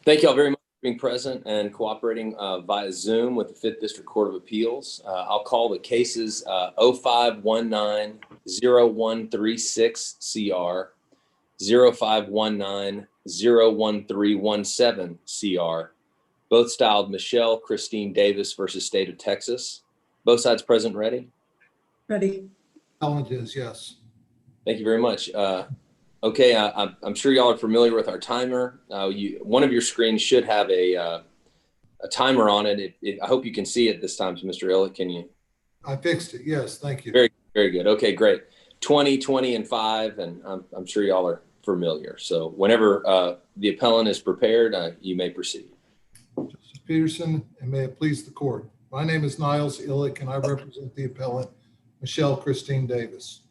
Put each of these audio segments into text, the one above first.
Thank you all very much for being present and cooperating via Zoom with the 5th District Court of Appeals. I'll call the cases 0519-0136 CR, 0519-01317 CR, both styled Michelle Christine Davis versus State of Texas. Both sides present, ready? Ready. Appellant is, yes. Thank you very much. Okay, I'm sure y'all are familiar with our timer. One of your screens should have a timer on it. I hope you can see it this time, Mr. Illick. Can you? I fixed it. Yes, thank you. Very, very good. Okay, great. 20, 20, and 5, and I'm sure y'all are familiar. So whenever the appellant is prepared, you may proceed. Justice Peterson, and may it please the court. My name is Niles Illick, and I represent the appellant, Michelle Christine Davis.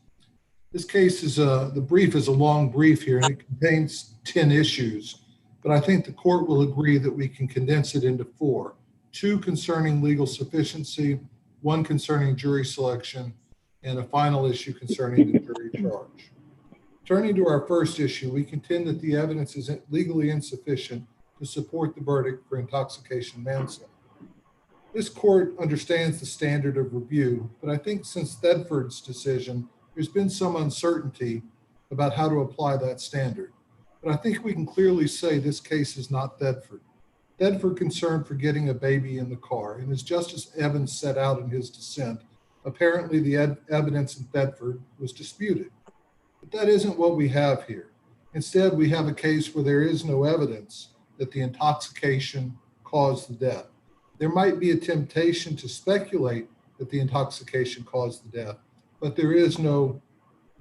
This case is the brief is a long brief here, and it contains 10 issues, but I think the court will agree that we can condense it into 4: 2 concerning legal sufficiency, 1 concerning jury selection, and a final issue concerning the jury charge. Turning to our first issue, we contend that the evidence is legally insufficient to support the verdict for intoxication manslaughter. This court understands the standard of review, but I think since Thedford's decision, there's been some uncertainty about how to apply that standard. But I think we can clearly say this case is not Thedford. Thedford concerned for getting a baby in the car, and as Justice Evans set out in his dissent, apparently the evidence in Thedford was disputed. But that isn't what we have here. Instead, we have a case where there is no evidence that the intoxication caused the death. There might be a temptation to speculate that the intoxication caused the death, but there is no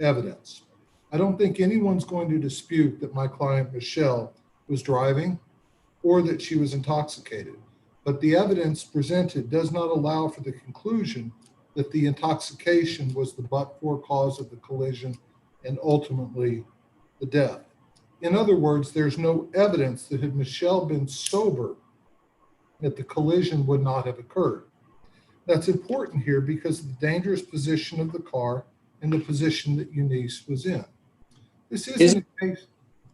evidence. I don't think anyone's going to dispute that my client Michelle was driving or that she was intoxicated, but the evidence presented does not allow for the conclusion that the intoxication was the but-for cause of the collision and ultimately the death. In other words, there's no evidence that had Michelle been sober, that the collision would not have occurred. That's important here because of the dangerous position of the car and the position that Eunice was in. This isn't a case.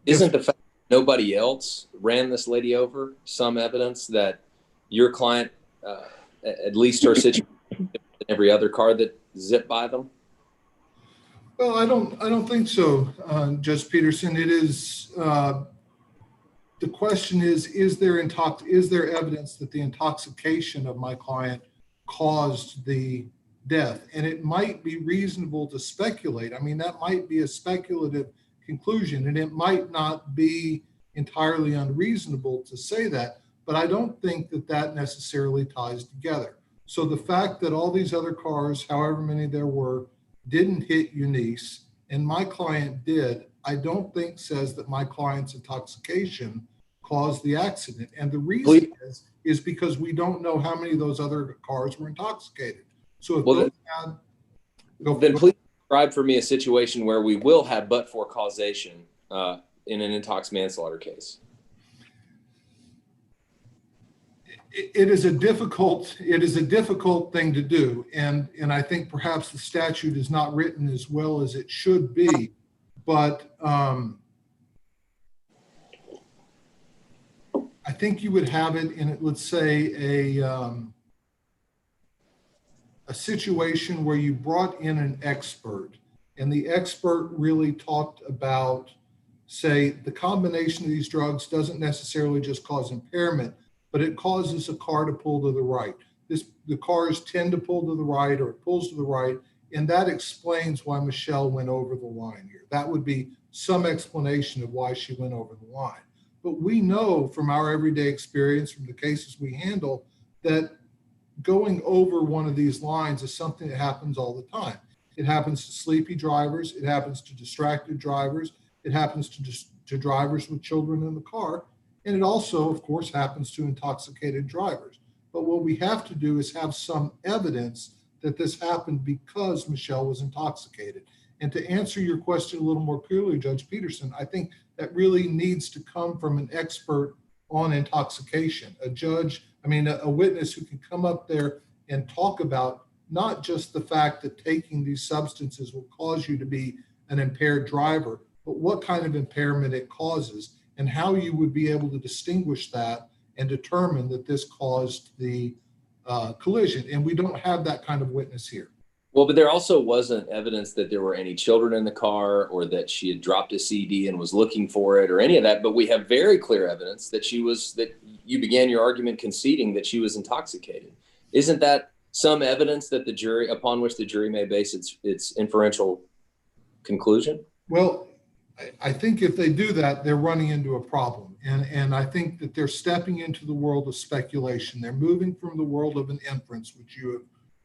Isn't the fact that nobody else ran this lady over some evidence that your client, at least her situation, every other car that zipped by them? Well, I don't think so, Judge Peterson. It is the question is there evidence that the intoxication of my client caused the death? And it might be reasonable to speculate. I mean, that might be a speculative conclusion, and it might not be entirely unreasonable to say that, but I don't think that that necessarily ties together. So the fact that all these other cars, however many there were, didn't hit Eunice and my client did, I don't think says that my client's intoxication caused the accident. And the reason is because we don't know how many of those other cars were intoxicated. So if then please describe for me a situation where we will have but-for causation in an intox manslaughter case. It is a difficult thing to do, and I think perhaps the statute is not written as well as it should be, but I think you would have it in, let's say, a situation where you brought in an expert, and the expert really talked about, say, the combination of these drugs doesn't necessarily just cause impairment, but it causes a car to pull to the right. The cars tend to pull to the right, or it pulls to the right, and that explains why Michelle went over the line here. That would be some explanation of why she went over the line. But we know from our everyday experience, from the cases we handle, that going over one of these lines is something that happens all the time. It happens to sleepy drivers. It happens to distracted drivers. It happens to drivers with children in the car. And it also, of course, happens to intoxicated drivers. But what we have to do is have some evidence that this happened because Michelle was intoxicated. And to answer your question a little more clearly, Judge Peterson, I think that really needs to come from an expert on intoxication, a witness who can come up there and talk about not just the fact that taking these substances will cause you to be an impaired driver, but what kind of impairment it causes. and how you would be able to distinguish that and determine that this caused the collision. And we don't have that kind of witness here. Well, but there also wasn't evidence that there were any children in the car or that she had dropped a CD and was looking for it or any of that. But we have very clear evidence that that you began your argument conceding that she was intoxicated. Isn't that some evidence that upon which the jury may base its inferential conclusion? Well, I think if they do that, they're running into a problem. And I think that they're stepping into the world of speculation. They're moving from the world of an inference, which you have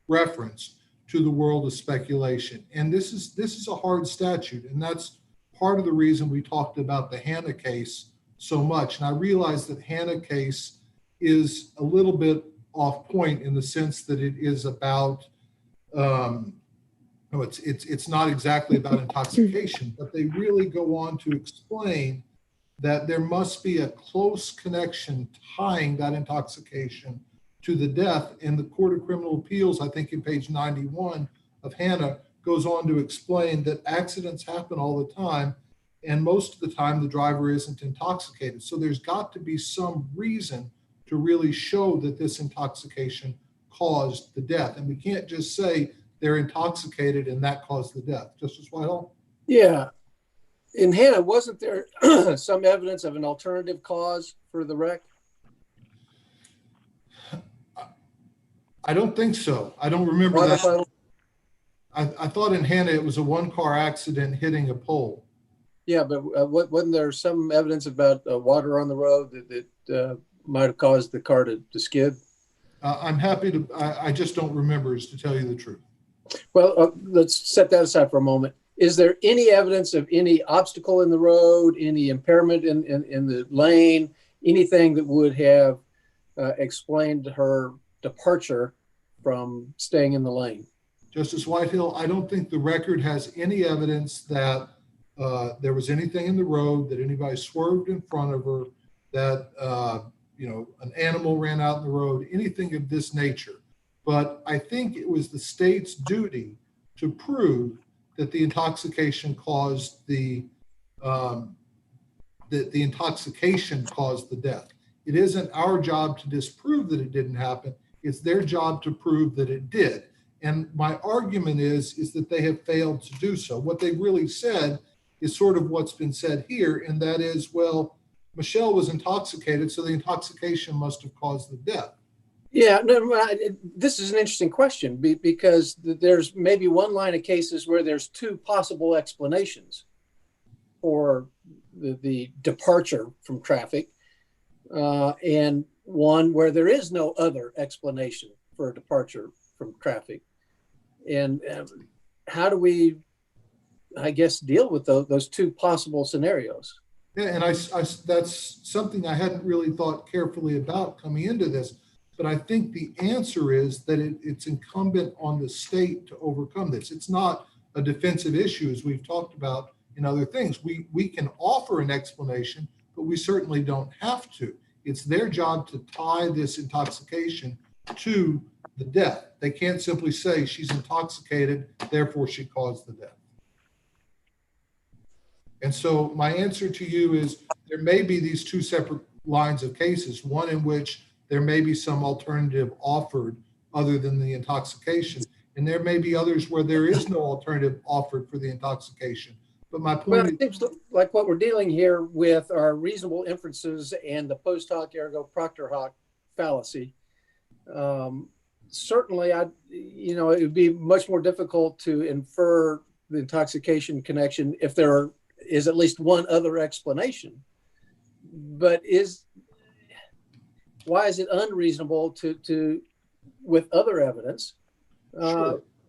referenced, to the world of speculation. And this is a hard statute. And that's part of the reason we talked about the Hannah case so much. And I realize that Hannah case is a little bit off point in the sense that it is about, it's not exactly about intoxication, but they really go on to explain that there must be a close connection tying that intoxication to the death. And the Court of Criminal Appeals, I think in page 91 of Hannah, goes on to explain that accidents happen all the time, and most of the time the driver isn't intoxicated. So there's got to be some reason to really show that this intoxication caused the death. And we can't just say they're intoxicated and that caused the death. Justice Whitehall? Yeah. In Hannah, wasn't there some evidence of an alternative cause for the wreck? I don't think so. I don't remember that. I thought in Hannah it was a one-car accident hitting a pole. Yeah, but wasn't there some evidence about water on the road that might have caused the car to skid? I'm happy to, I just don't remember, to tell you the truth. Well, let's set that aside for a moment. Is there any evidence of any obstacle in the road, any impairment in the lane, anything that would have explained her departure from staying in the lane? Justice Whitehill, I don't think the record has any evidence that there was anything in the road, that anybody swerved in front of her, that an animal ran out in the road, anything of this nature. But I think it was the state's duty to prove that the intoxication caused the intoxication caused the death. It isn't our job to disprove that it didn't happen. It's their job to prove that it did. And my argument is that they have failed to do so. What they really said is sort of what's been said here, and that is, well, Michelle was intoxicated, so the intoxication must have caused the death. Yeah, no, this is an interesting question because there's maybe one line of cases where there's two possible explanations for the departure from traffic, and one where there is no other explanation for a departure from traffic. And how do we, I guess, deal with those two possible scenarios? Yeah, and I that's something I hadn't really thought carefully about coming into this. But I think the answer is that it's incumbent on the state to overcome this. It's not a defensive issue, as we've talked about in other things. We can offer an explanation, but we certainly don't have to. It's their job to tie this intoxication to the death. They can't simply say she's intoxicated, therefore she caused the death. And so my answer to you is there may be these two separate lines of cases, one in which there may be some alternative offered other than the intoxication. And there may be others where there is no alternative offered for the intoxication. But my point well, it seems like what we're dealing here with are reasonable inferences and the post hoc ergo propter hoc fallacy. Certainly, it would be much more difficult to infer the intoxication connection if there is at least one other explanation. But why is it unreasonable to with other evidence,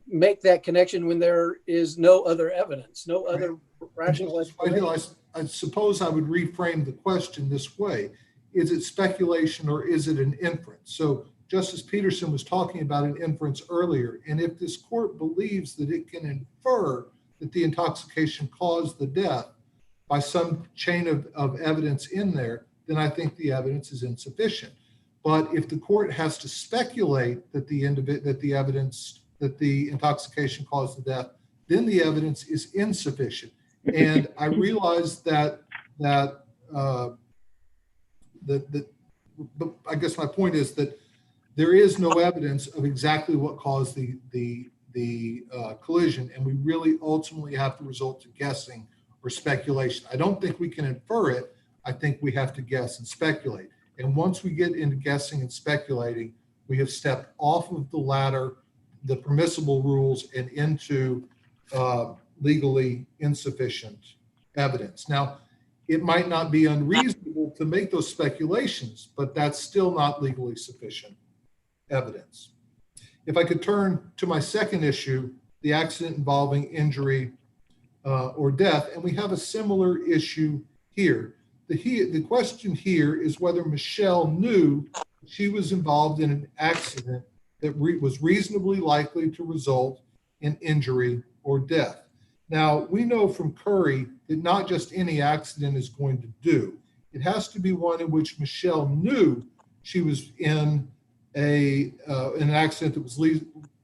make that connection when there is no other evidence, no other rational explanation? I suppose I would reframe the question this way. Is it speculation or is it an inference? So Justice Peterson was talking about an inference earlier. And if this court believes that it can infer that the intoxication caused the death by some chain of evidence in there, then I think the evidence is insufficient. But if the court has to speculate that the intoxication caused the death, then the evidence is insufficient. And I realize that but I guess my point is that there is no evidence of exactly what caused the collision, and we really ultimately have to resort to guessing or speculation. I don't think we can infer it. I think we have to guess and speculate. And once we get into guessing and speculating, we have stepped off of the ladder, the permissible rules, and into legally insufficient evidence. Now, it might not be unreasonable to make those speculations, but that's still not legally sufficient evidence. If I could turn to my second issue, the accident involving injury or death, and we have a similar issue here. The question here is whether Michelle knew she was involved in an accident that was reasonably likely to result in injury or death. Now, we know from Curry that not just any accident is going to do. It has to be one in which Michelle knew she was in an accident that was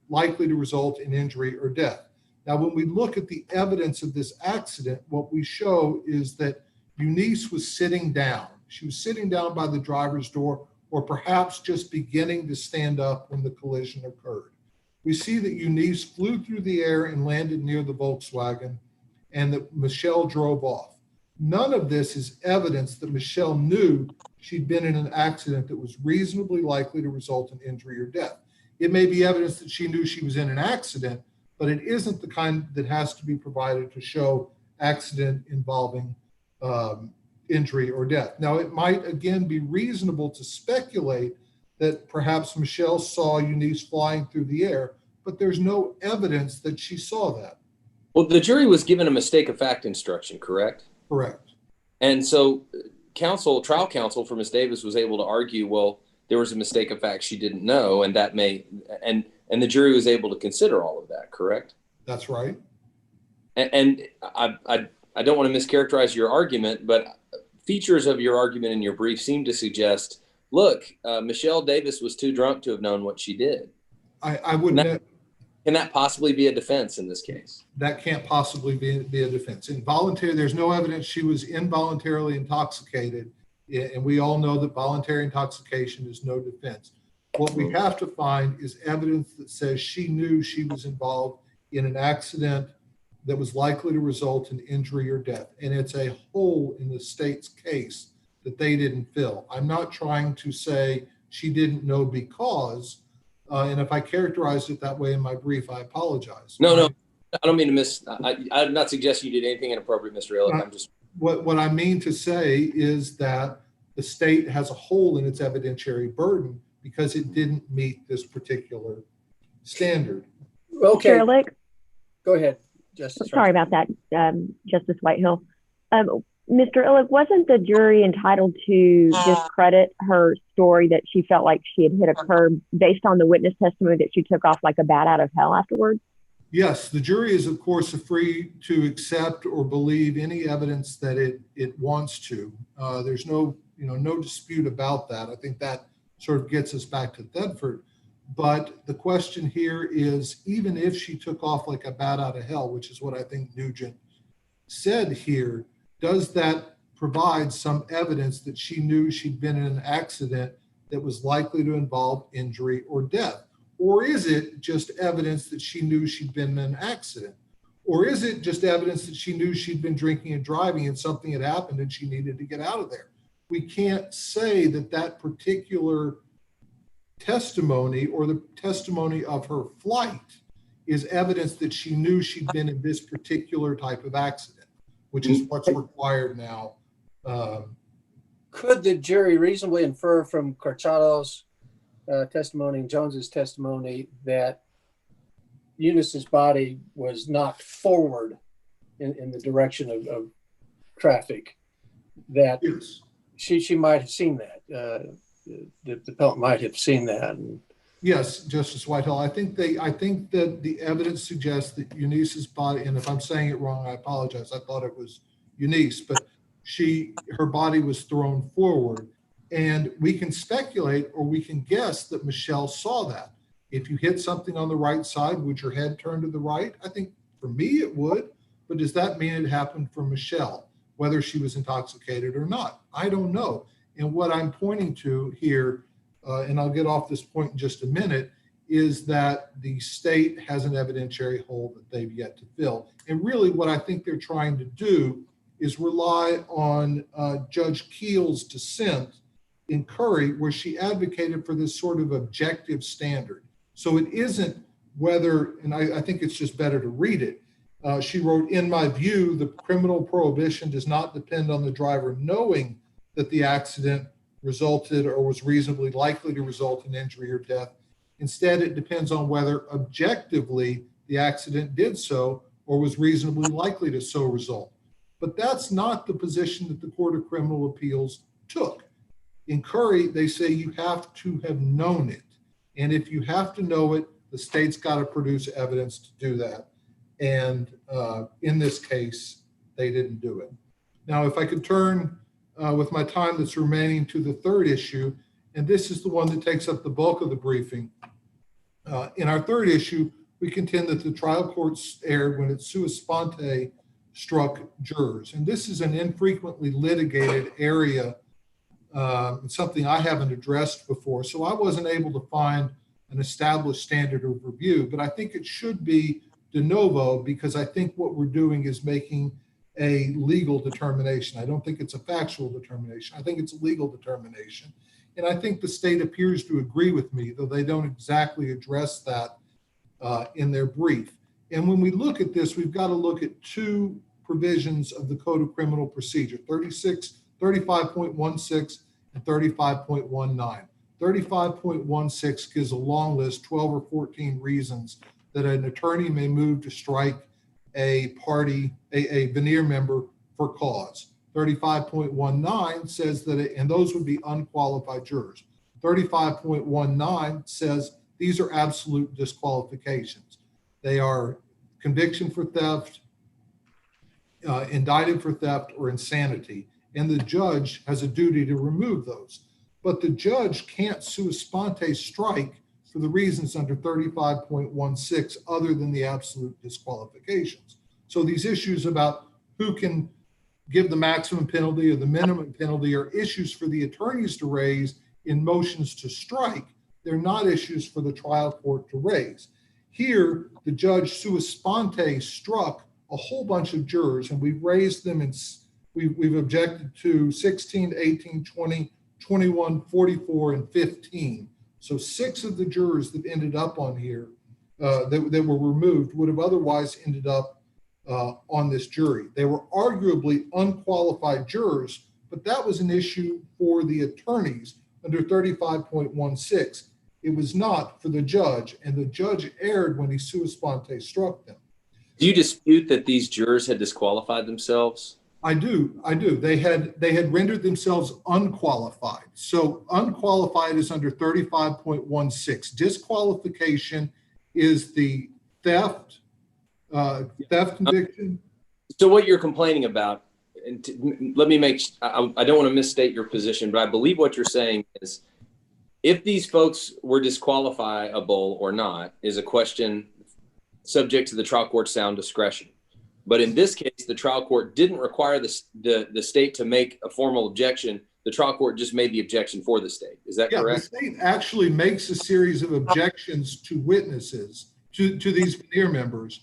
likely to result in injury or death. Now, when we look at the evidence of this accident, what we show is that Eunice was sitting down. She was sitting down by the driver's door, or perhaps just beginning to stand up when the collision occurred. We see that Eunice flew through the air and landed near the Volkswagen, and that Michelle drove off. None of this is evidence that Michelle knew she'd been in an accident that was reasonably likely to result in injury or death. It may be evidence that she knew she was in an accident, but it isn't the kind that has to be provided to show accident involving injury or death. Now, it might again be reasonable to speculate that perhaps Michelle saw Eunice flying through the air, but there's no evidence that she saw that. Well, the jury was given a mistake of fact instruction, correct? Correct. And so trial counsel for Ms. Davis was able to argue, well, there was a mistake of fact she didn't know, and that and the jury was able to consider all of that, correct? That's right. And I don't want to mischaracterize your argument, but features of your argument in your brief seem to suggest, look, Michelle Davis was too drunk to have known what she did. I wouldn't. Can that possibly be a defense in this case? That can't possibly be a defense. Involuntary, there's no evidence she was involuntarily intoxicated, and we all know that voluntary intoxication is no defense. What we have to find is evidence that says she knew she was involved in an accident that was likely to result in injury or death. And it's a hole in the state's case that they didn't fill. I'm not trying to say she didn't know because, and if I characterized it that way in my brief, I apologize. No, I don't mean to I'm not suggesting you did anything inappropriate, Mr. Illick. I'm just. What I mean to say is that the state has a hole in its evidentiary burden because it didn't meet this particular standard. Okay, Mr. Illick? go ahead, Justice. Sorry about that, Justice Whitehill. Mr. Illick, wasn't the jury entitled to discredit her story that she felt like she had hit a curb based on the witness testimony that she took off like a bat out of hell afterwards? Yes, the jury is, of course, free to accept or believe any evidence that it wants to. There's no dispute about that. I think that sort of gets us back to Thedford. But the question here is, even if she took off like a bat out of hell, which is what I think Nugent said here, does that provide some evidence that she knew she'd been in an accident that was likely to involve injury or death? Or is it just evidence that she knew she'd been in an accident? Or is it just evidence that she knew she'd been drinking and driving and something had happened and she needed to get out of there? We can't say that particular testimony or the testimony of her flight is evidence that she knew she'd been in this particular type of accident, which is what's required now. Could the jury reasonably infer from Corchado's testimony and Jones's testimony that Eunice's body was knocked forward in the direction of traffic? That Yes. she might have seen that. The appellant might have seen that. Yes, Justice Whitehill. I think that the evidence suggests that Eunice's body, and if I'm saying it wrong, I apologize. I thought it was Eunice, but her body was thrown forward. And we can speculate or we can guess that Michelle saw that. If you hit something on the right side, would your head turn to the right? I think for me it would, but does that mean it happened for Michelle? whether she was intoxicated or not. I don't know. And what I'm pointing to here, and I'll get off this point in just a minute, is that the state has an evidentiary hole that they've yet to fill. And really what I think they're trying to do is rely on Judge Keel's dissent in Curry, where she advocated for this sort of objective standard. So it isn't whether, and I think it's just better to read it. She wrote, in my view, the criminal prohibition does not depend on the driver knowing that the accident resulted or was reasonably likely to result in injury or death. Instead, it depends on whether objectively the accident did so or was reasonably likely to so result. But that's not the position that the Court of Criminal Appeals took. In Curry, they say you have to have known it. And if you have to know it, the state's got to produce evidence to do that. And in this case, they didn't do it. Now, if I could turn with my time that's remaining to the third issue, and this is the one that takes up the bulk of the briefing. In our third issue, we contend that the trial court erred when it sua sponte struck jurors. And this is an infrequently litigated area. It's something I haven't addressed before. So I wasn't able to find an established standard of review, but I think it should be de novo, because I think what we're doing is making a legal determination. I don't think it's a factual determination. I think it's a legal determination. And I think the state appears to agree with me, though they don't exactly address that in their brief. And when we look at this, we've got to look at two provisions of the Code of Criminal Procedure, 35.16 and 35.19. 35.16 gives a long list, 12 or 14 reasons that an attorney may move to strike a party, a veneer member for cause. 35.19 says that, and those would be unqualified jurors. 35.19 says these are absolute disqualifications. They are conviction for theft, indicted for theft, or insanity. And the judge has a duty to remove those. But the judge can't sua sponte strike for the reasons under 35.16 other than the absolute disqualifications. So these issues about who can give the maximum penalty or the minimum penalty are issues for the attorneys to raise in motions to strike. They're not issues for the trial court to raise. Here, the judge sua sponte struck a whole bunch of jurors, and we've raised them, and we've objected to 16, 18, 20, 21, 44, and 15. So 6 of the jurors that ended up on here that were removed would have otherwise ended up on this jury. They were arguably unqualified jurors, but that was an issue for the attorneys under 35.16. It was not for the judge, and the judge erred when he sua sponte struck them. Do you dispute that these jurors had disqualified themselves? I do. They had rendered themselves unqualified. So unqualified is under 35.16. Disqualification is the theft conviction. So what you're complaining about, and let me make, I don't want to misstate your position, but I believe what you're saying is if these folks were disqualifiable or not is a question subject to the trial court's sound discretion. But in this case, the trial court didn't require the state to make a formal objection. The trial court just made the objection for the state. Is that correct? The state actually makes a series of objections to witnesses, to these veneer members.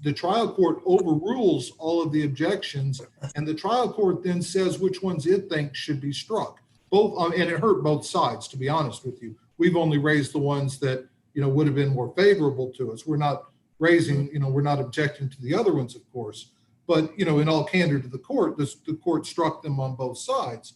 The trial court overrules all of the objections, and the trial court then says which ones it thinks should be struck. And it hurt both sides, to be honest with you. We've only raised the ones that would have been more favorable to us. We're not raising, we're not objecting to the other ones, of course, but, in all candor to the court, the court struck them on both sides.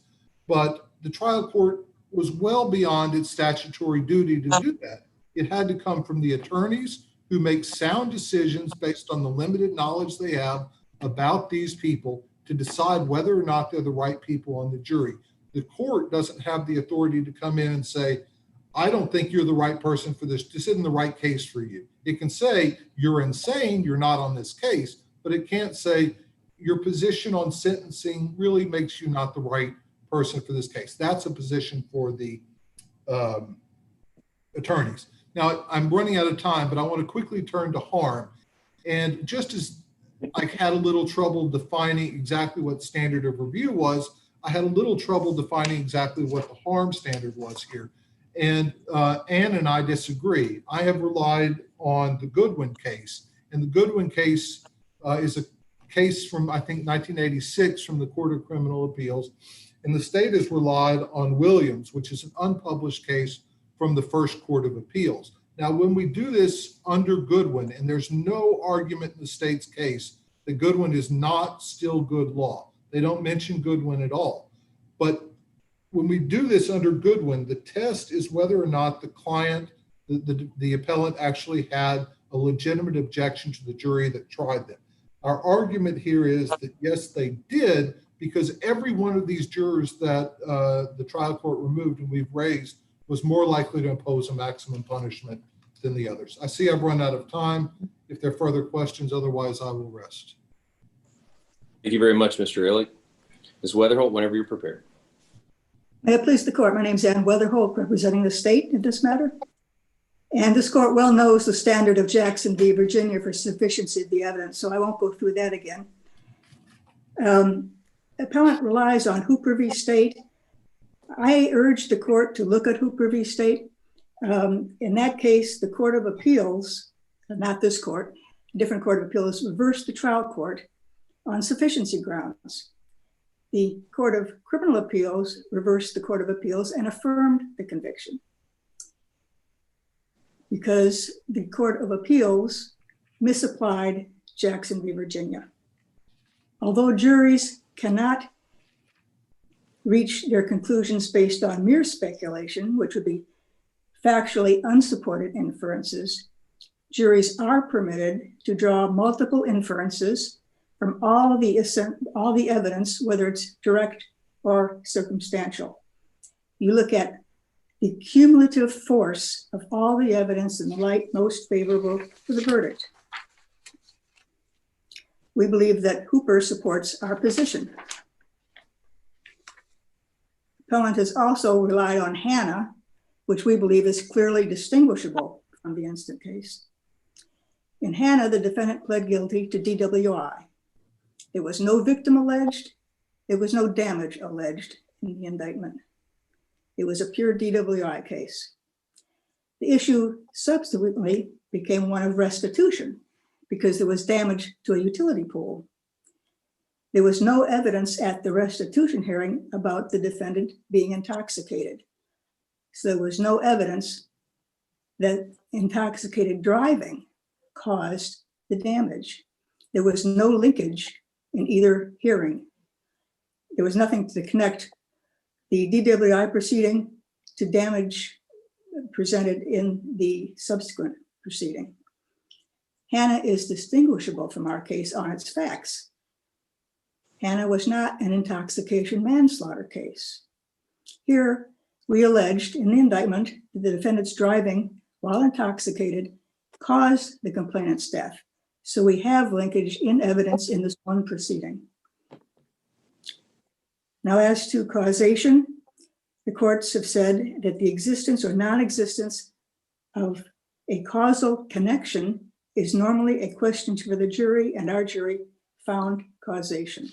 But the trial court was well beyond its statutory duty to do that. It had to come from the attorneys who make sound decisions based on the limited knowledge they have about these people to decide whether or not they're the right people on the jury. The court doesn't have the authority to come in and say, I don't think you're the right person for this. This isn't the right case for you. It can say you're insane, you're not on this case, but it can't say your position on sentencing really makes you not the right person for this case. That's a position for the attorneys. Now, I'm running out of time, but I want to quickly turn to harm. And just as I had a little trouble defining exactly what standard of review was. I had a little trouble defining exactly what the harm standard was here. And Ann and I disagree. I have relied on the Goodwin case. And the Goodwin case is a case from, I think, 1986 from the Court of Criminal Appeals. And the state has relied on Williams, which is an unpublished case from the First Court of Appeals. Now, when we do this under Goodwin, and there's no argument in the state's case that Goodwin is not still good law. They don't mention Goodwin at all. But when we do this under Goodwin, the test is whether or not the client, the appellant actually had a legitimate objection to the jury that tried them. Our argument here is that yes, they did, because every one of these jurors that the trial court removed and we've raised was more likely to impose a maximum punishment than the others. I see I've run out of time. If there are further questions, otherwise I will rest. Thank you very much, Mr. Illick. Ms. Weatherholt, whenever you're prepared. May it please the court, my name is Ann Weatherholt, representing the state in this matter. And this court well knows the standard of Jackson v. Virginia for sufficiency of the evidence, so I won't go through that again. Appellant relies on Hooper v. State. I urge the court to look at Hooper v. State. In that case, the Court of Appeals, not this court, a different Court of Appeals, reversed the trial court on sufficiency grounds. The Court of Criminal Appeals reversed the Court of Appeals and affirmed the conviction because the Court of Appeals misapplied Jackson v. Virginia. Although juries cannot reach their conclusions based on mere speculation, which would be factually unsupported inferences, juries are permitted to draw multiple inferences from all the evidence, whether it's direct or circumstantial. You look at the cumulative force of all the evidence in the light most favorable to the verdict. We believe that Hooper supports our position. Appellant has also relied on Hannah, which we believe is clearly distinguishable from the instant case. In Hannah, the defendant pled guilty to DWI. There was no victim alleged. There was no damage alleged in the indictment. It was a pure DWI case. The issue subsequently became one of restitution because there was damage to a utility pole. There was no evidence at the restitution hearing about the defendant being intoxicated. So there was no evidence that intoxicated driving caused the damage. There was no linkage in either hearing. There was nothing to connect the DWI proceeding to damage presented in the subsequent proceeding. Hannah is distinguishable from our case on its facts. Hannah was not an intoxication manslaughter case. Here, we alleged in the indictment that the defendant's driving while intoxicated caused the complainant's death. So we have linkage in evidence in this one proceeding. Now, as to causation, the courts have said that the existence or non-existence of a causal connection is normally a question for the jury, and our jury found causation.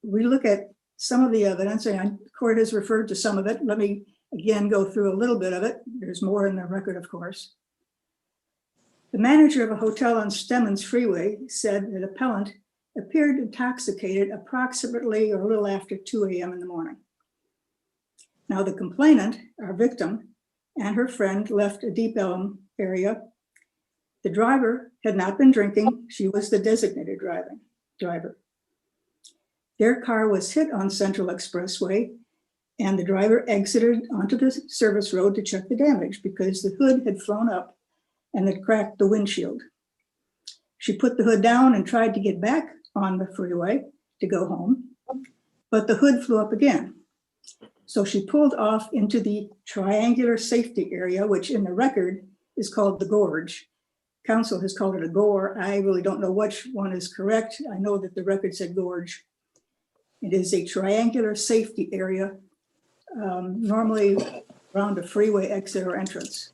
We look at some of the evidence, and the court has referred to some of it. Let me again go through a little bit of it. There's more in the record, of course. The manager of a hotel on Stemmons Freeway said that appellant appeared intoxicated approximately or a little after 2 a.m. in the morning. Now, the complainant, our victim, and her friend left a Deep Elm area. The driver had not been drinking. She was the designated driver. Their car was hit on Central Expressway, and the driver exited onto the service road to check the damage because the hood had flown up and had cracked the windshield. She put the hood down and tried to get back on the freeway to go home, but the hood flew up again. So she pulled off into the triangular safety area, which in the record is called the gorge. Council has called it a gore. I really don't know which one is correct. I know that the record said gorge. It is a triangular safety area, normally around a freeway exit or entrance.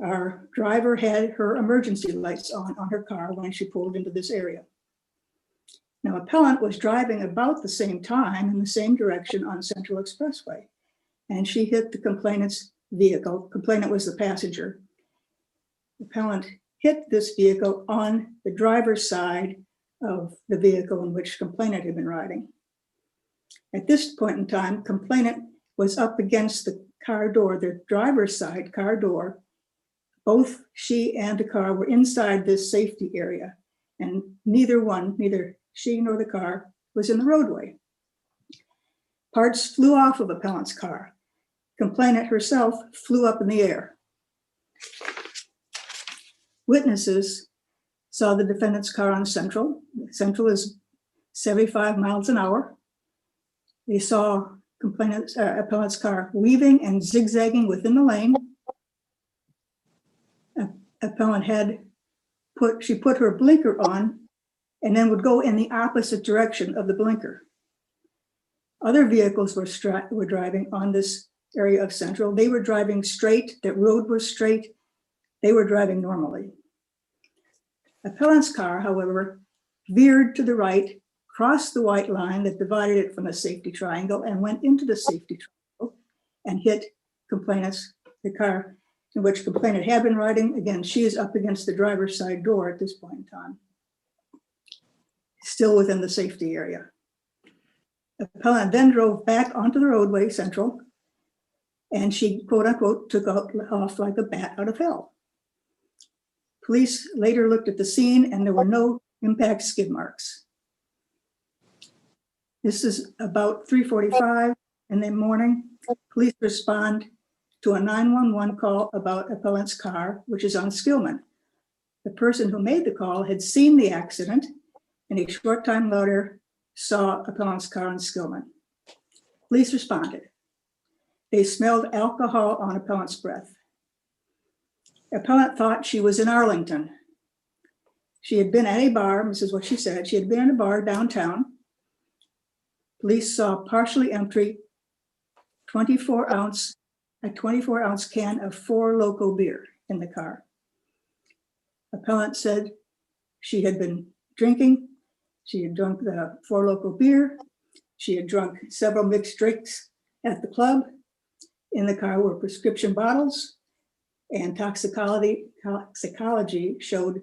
Our driver had her emergency lights on her car when she pulled into this area. Now, appellant was driving about the same time in the same direction on Central Expressway, and she hit the complainant's vehicle. Complainant was the passenger. Appellant hit this vehicle on the driver's side of the vehicle in which complainant had been riding. At this point in time, complainant was up against the car door, the driver's side car door. Both she and the car were inside this safety area, and neither she nor the car was in the roadway. Parts flew off of appellant's car. Complainant herself flew up in the air. Witnesses saw the defendant's car on Central. Central is 75 miles an hour. They saw appellant's car weaving and zigzagging within the lane. Appellant she put her blinker on and then would go in the opposite direction of the blinker. Other vehicles were driving on this area of Central. They were driving straight, the road was straight. They were driving normally. Appellant's car, however, veered to the right, crossed the white line that divided it from the safety triangle, and went into the safety triangle and hit the car in which complainant had been riding. Again, she is up against the driver's side door at this point in time, still within the safety area. Appellant then drove back onto the roadway, Central, and she, quote unquote, took off like a bat out of hell. Police later looked at the scene and there were no impact skid marks. This is about 3:45 in the morning. Police respond to a 911 call about appellant's car, which is on Skillman. The person who made the call had seen the accident and a short time later saw appellant's car on Skillman. Police responded. They smelled alcohol on appellant's breath. Appellant thought she was in Arlington. She had been at a bar, this is what she said, she had been in a bar downtown. Police saw a partially empty 24-ounce can of Four Loko beer in the car. Appellant said she had been drinking. She had drunk the Four Loko beer. She had drunk several mixed drinks at the club. In the car were prescription bottles, and toxicology showed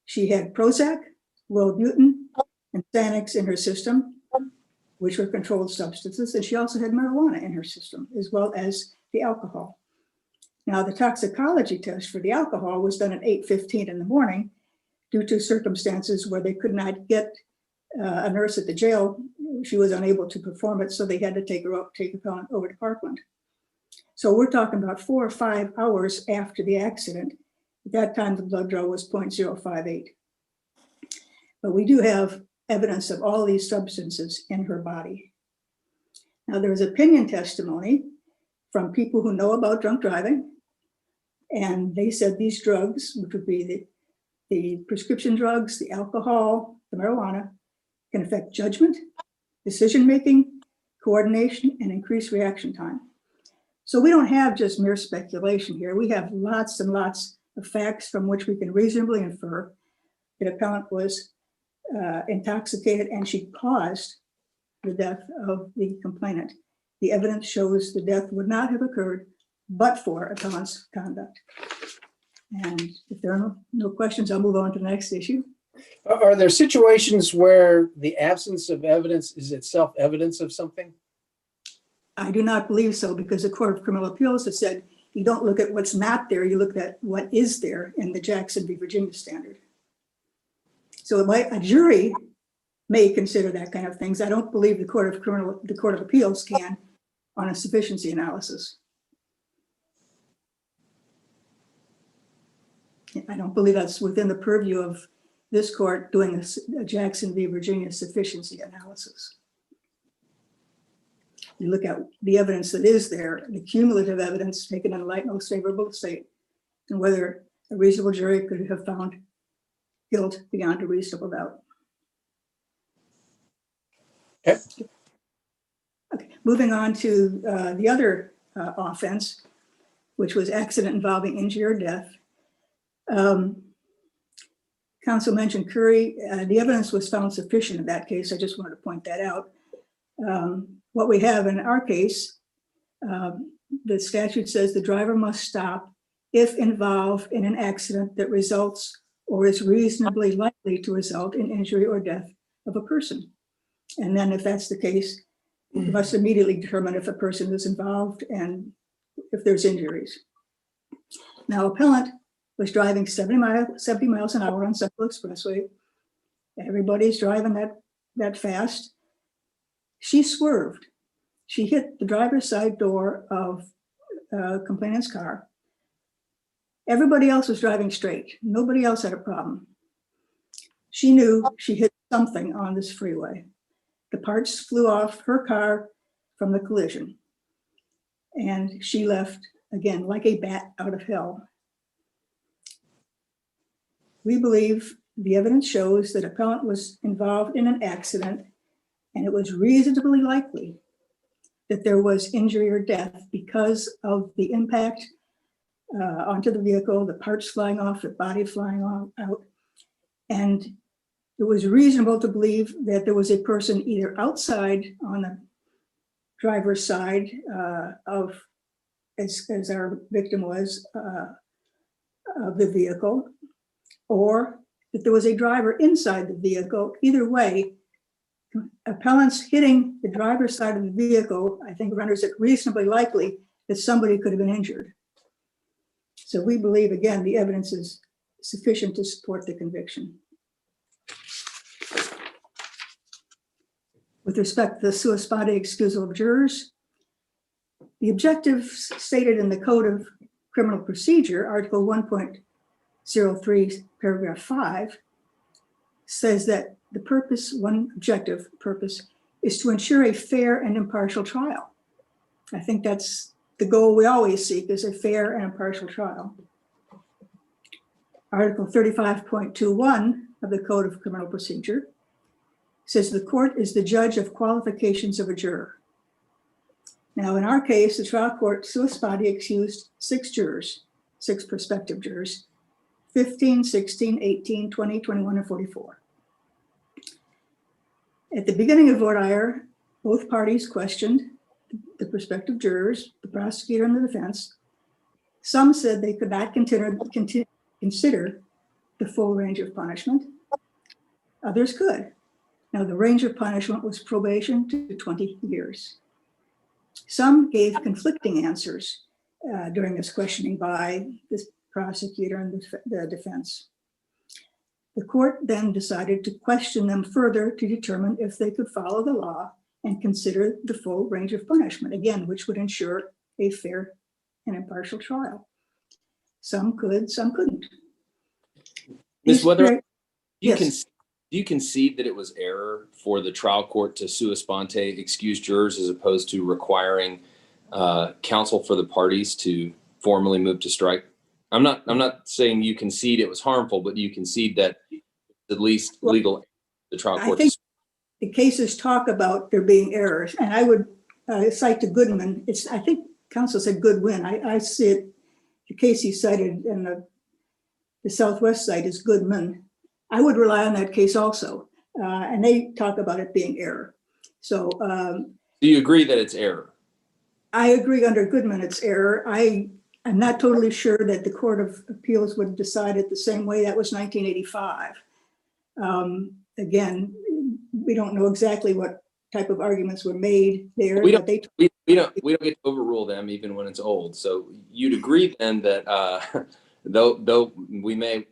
she had Prozac, Wellbutrin, and Xanax in her system, which were controlled substances, and she also had marijuana in her system, as well as the alcohol. Now, the toxicology test for the alcohol was done at 8:15 in the morning due to circumstances where they could not get a nurse at the jail. She was unable to perform it, so they had to take appellant over to Parkland. So we're talking about 4 or 5 hours after the accident. At that time, the blood draw was 0.058. But we do have evidence of all these substances in her body. Now, there was opinion testimony from people who know about drunk driving, and they said these drugs, which would be the prescription drugs, the alcohol, the marijuana, can affect judgment, decision-making, coordination, and increase reaction time. So we don't have just mere speculation here. We have lots and lots of facts from which we can reasonably infer that appellant was intoxicated and she caused the death of the complainant. The evidence shows the death would not have occurred but for appellant's conduct. And if there are no questions, I'll move on to the next issue. Are there situations where the absence of evidence is itself evidence of something? I do not believe so, because the Court of Criminal Appeals has said you don't look at what's not there, you look at what is there in the Jackson v. Virginia standard. So a jury may consider that kind of things. I don't believe the Court of Appeals can on a sufficiency analysis. I don't believe that's within the purview of this court doing a Jackson v. Virginia sufficiency analysis. You look at the evidence that is there, the cumulative evidence taken in the light most favorable to the state, and whether a reasonable jury could have found guilt beyond a reasonable doubt. Okay. Okay. Moving on to the other offense. which was accident involving injury or death. Counsel mentioned Curry. The evidence was found sufficient in that case. I just wanted to point that out. What we have in our case, the statute says the driver must stop if involved in an accident that results or is reasonably likely to result in injury or death of a person. And then if that's the case, you must immediately determine if a person is involved and if there's injuries. Now, appellant was driving 70 miles an hour on Central Expressway. Everybody's driving that fast. She swerved. She hit the driver's side door of complainant's car. Everybody else was driving straight. Nobody else had a problem. She knew she hit something on this freeway. The parts flew off her car from the collision. And she left, again, like a bat out of hell. We believe the evidence shows that appellant was involved in an accident, and it was reasonably likely that there was injury or death because of the impact onto the vehicle, the parts flying off, the body flying out. And it was reasonable to believe that there was a person either outside on the driver's side as our victim was, of the vehicle, or that there was a driver inside the vehicle. Either way, appellants hitting the driver's side of the vehicle, I think, renders it reasonably likely that somebody could have been injured. So we believe, again, the evidence is sufficient to support the conviction. With respect to the sua sponte excusal of jurors, the objectives stated in the Code of Criminal Procedure, Article 1.03, paragraph 5, says that the purpose, one objective purpose, is to ensure a fair and impartial trial. I think that's the goal we always seek, is a fair and impartial trial. Article 35.21 of the Code of Criminal Procedure says the court is the judge of qualifications of a juror. Now, in our case, the trial court sua sponte excused 6 jurors, 6 prospective jurors, 15, 16, 18, 20, 21, and 44. At the beginning of voir dire, both parties questioned the prospective jurors, the prosecutor and the defense. Some said they could not consider the full range of punishment. Others could. Now, the range of punishment was probation to 20 years. Some gave conflicting answers during this questioning by the prosecutor and the defense. The court then decided to question them further to determine if they could follow the law and consider the full range of punishment, again, which would ensure a fair and impartial trial. Some could, some couldn't. Ms. Weather, Yes. do you concede that it was error for the trial court to sua sponte excuse jurors as opposed to requiring counsel for the parties to formally move to strike? I'm not saying you concede it was harmful, but you concede that at least legal the trial court. I think the cases talk about there being errors, and I would cite to Goodman. I think counsel said Goodwin. I see it. The case he cited in the Southwest site is Goodman. I would rely on that case also, and they talk about it being error. So, do you agree that it's error? I agree under Goodman it's error. I'm not totally sure that the Court of Appeals would decide it the same way. That was 1985. Again, we don't know exactly what type of arguments were made there. We don't get to overrule them even when it's old. So you'd agree then that though we may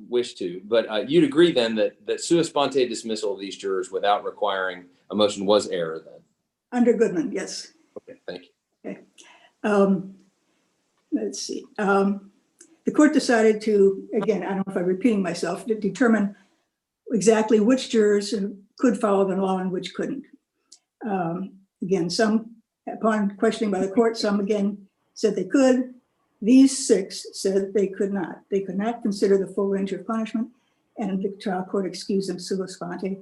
wish to, but you'd agree then that sua sponte dismissal of these jurors without requiring a motion was error then? Under Goodman, yes. Okay, thank you. Okay. Let's see. The court decided to, again, I don't know if I'm repeating myself, to determine exactly which jurors could follow the law and which couldn't. Again, some, upon questioning by the court, some again said they could. These 6 said they could not. They could not consider the full range of punishment, and the trial court excused them sua sponte.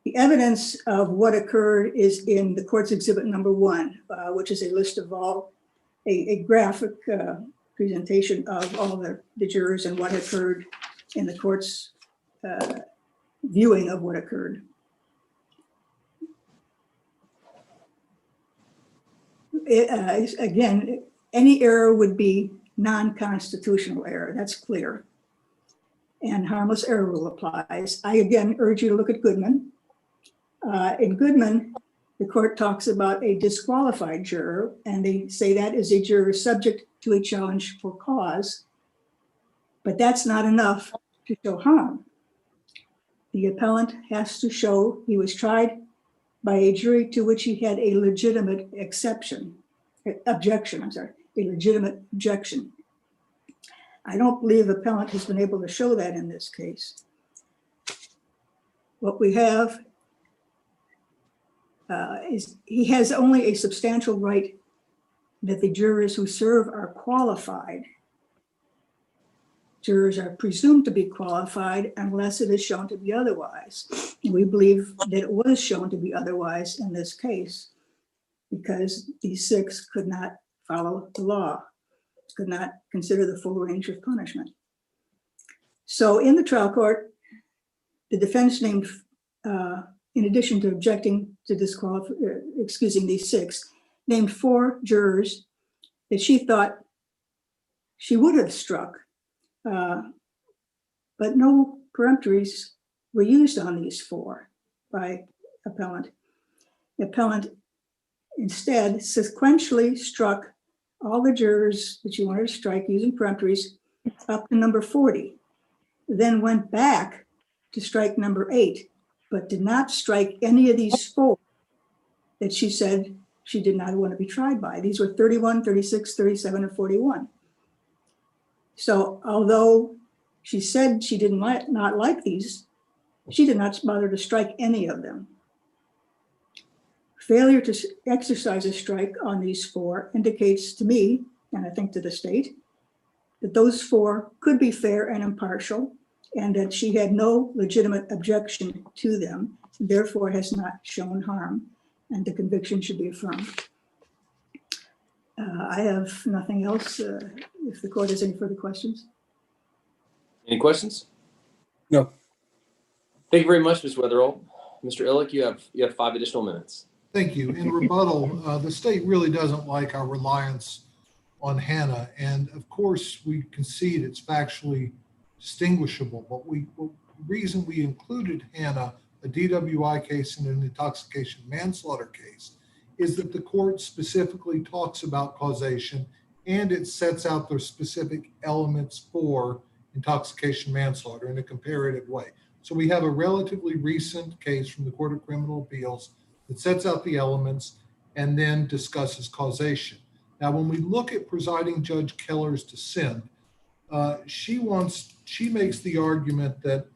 The evidence of what occurred is in the court's exhibit number 1, which is a list of all a graphic presentation of all the jurors and what occurred in the court's viewing of what occurred. Again, any error would be non-constitutional error, that's clear. And harmless error rule applies. I again urge you to look at Goodman. In Goodman, the court talks about a disqualified juror, and they say that is a juror subject to a challenge for cause, but that's not enough to show harm. The appellant has to show he was tried by a jury to which he had a legitimate objection. I don't believe the appellant has been able to show that in this case. What we have is he has only a substantial right that the jurors who serve are qualified. Jurors are presumed to be qualified unless it is shown to be otherwise. And we believe that it was shown to be otherwise in this case because these 6 could not follow the law, could not consider the full range of punishment. So in the trial court, the defense named, in addition to objecting to excusing these 6, named 4 jurors that she thought she would have struck, but no peremptories were used on these 4 by appellant. The appellant instead sequentially struck all the jurors that she wanted to strike using peremptories up to number 40, then went back to strike number 8, but did not strike any of these 4 that she said she did not want to be tried by. These were 31, 36, 37, and 41. So although she said she did not like these, she did not bother to strike any of them. Failure to exercise a strike on these 4 indicates to me, and I think to the state, that those 4 could be fair and impartial, and that she had no legitimate objection to them, therefore has not shown harm, and the conviction should be affirmed. I have nothing else. If the court has any further questions. Any questions? No. Thank you very much, Ms. Wetherall. Mr. Illick, you have 5 additional minutes. Thank you. In rebuttal, the state really doesn't like our reliance on Hannah. And of course, we concede it's factually distinguishable, but the reason we included Hannah, a DWI case and an intoxication manslaughter case, is that the court specifically talks about causation and it sets out the specific elements for intoxication manslaughter in a comparative way. So we have a relatively recent case from the Court of Criminal Appeals that sets out the elements and then discusses causation. Now, when we look at presiding Judge Keller's dissent, she makes the argument that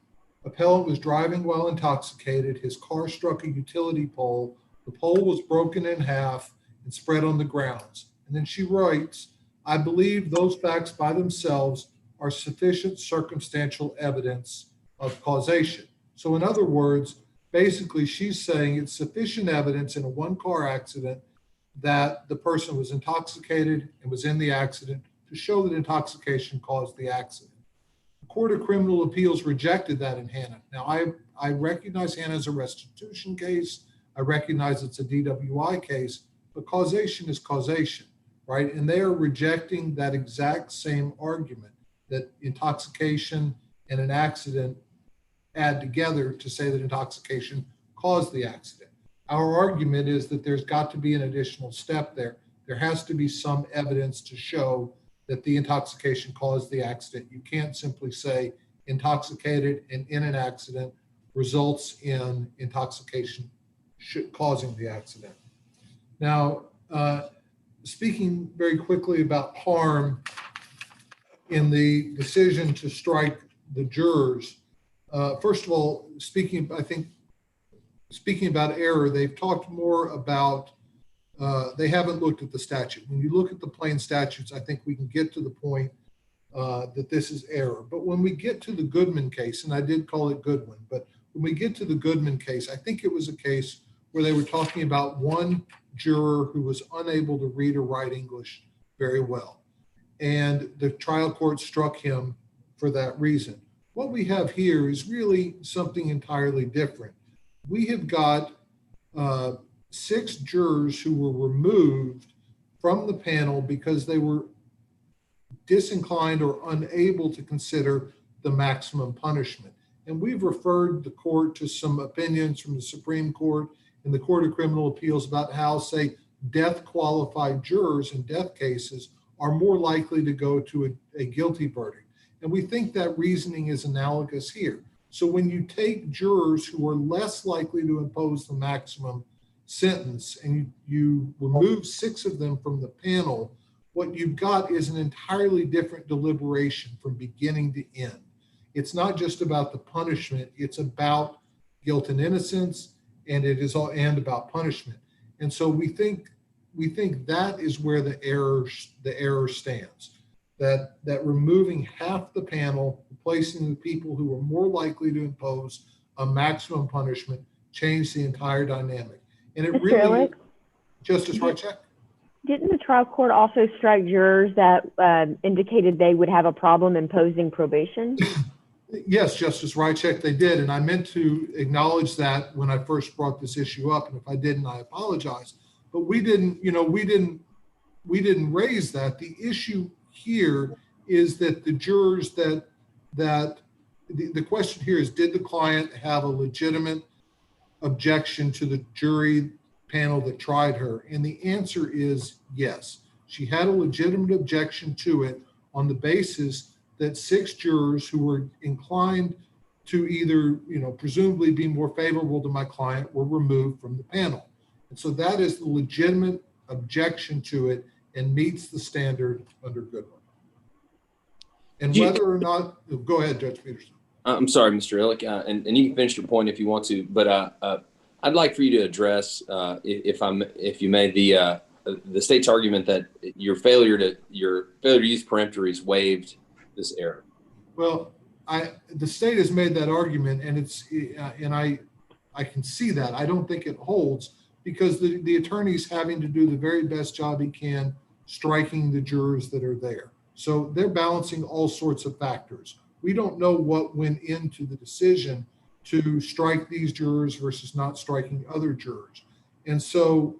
appellant was driving while intoxicated, his car struck a utility pole, the pole was broken in half and spread on the grounds. And then she writes, I believe those facts by themselves are sufficient circumstantial evidence of causation. So in other words, basically she's saying it's sufficient evidence in a 1-car accident that the person was intoxicated and was in the accident to show that intoxication caused the accident. The Court of Criminal Appeals rejected that in Hannah. Now, I recognize Hannah as a restitution case. I recognize it's a DWI case, but causation is causation, right? And they are rejecting that exact same argument that intoxication and an accident add together to say that intoxication caused the accident. Our argument is that there's got to be an additional step there. There has to be some evidence to show that the intoxication caused the accident. You can't simply say intoxicated and in an accident results in intoxication causing the accident. Now, speaking very quickly about harm in the decision to strike the jurors, first of all, speaking about error, they've talked more about, they haven't looked at the statute. When you look at the plain statutes, I think we can get to the point that this is error. But when we get to the Goodman case, and I did call it Goodwin, but when we get to the Goodman case, I think it was a case where they were talking about one juror who was unable to read or write English very well. And the trial court struck him for that reason. What we have here is really something entirely different. We have got 6 jurors who were removed from the panel because they were disinclined or unable to consider the maximum punishment. And we've referred the court to some opinions from the Supreme Court and the Court of Criminal Appeals about how, say, death qualified jurors in death cases are more likely to go to a guilty verdict. And we think that reasoning is analogous here. So when you take jurors who are less likely to impose the maximum sentence and you remove 6 of them from the panel, what you've got is an entirely different deliberation from beginning to end. It's not just about the punishment, it's about guilt and innocence, and it is all and about punishment. And so we think that is where the error stands. That removing half the panel, replacing the people who are more likely to impose a maximum punishment, changed the entire dynamic. And it Mr. really, Illick? Justice Rycheck? Didn't the trial court also strike jurors that indicated they would have a problem imposing probation? Yes, Justice Rycheck, they did. And I meant to acknowledge that when I first brought this issue up. And if I didn't, I apologize. But we didn't raise that. The issue here is that the jurors the question here is, did the client have a legitimate objection to the jury panel that tried her? And the answer is yes. She had a legitimate objection to it on the basis that 6 jurors who were inclined to either, presumably be more favorable to my client were removed from the panel. And so that is the legitimate objection to it and meets the standard under Goodwin. And whether or not, go ahead, Judge Peterson. I'm sorry, Mr. Illick, and you can finish your point if you want to, but I'd like for you to address, if you may, the state's argument that your failure to use peremptories waived this error. Well, the state has made that argument, and I can see that. I don't think it holds because the attorney's having to do the very best job he can striking the jurors that are there. So they're balancing all sorts of factors. We don't know what went into the decision to strike these jurors versus not striking other jurors. And so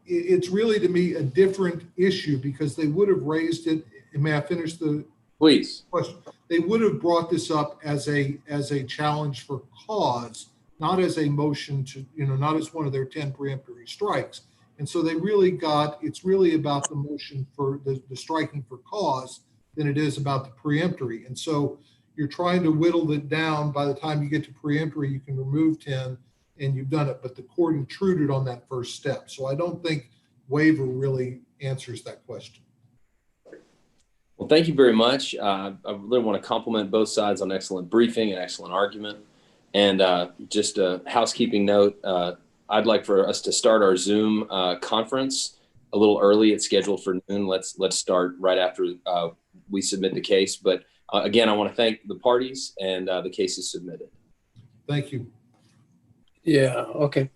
it's really, to me, a different issue because they would have raised it. May I finish the Please. question? They would have brought this up as a challenge for cause, not as a motion to, not as one of their 10 preemptory strikes. And so it's really about the motion for the striking for cause than it is about the preemptory. And so you're trying to whittle it down. By the time you get to preemptory, you can remove 10 and you've done it, but the court intruded on that first step. So I don't think waiver really answers that question. Well, thank you very much. I really want to compliment both sides on excellent briefing and excellent argument. And just a housekeeping note, I'd like for us to start our Zoom conference a little early. It's scheduled for noon. Let's start right after we submit the case. But again, I want to thank the parties, and the case is submitted. Thank you. Yeah, okay.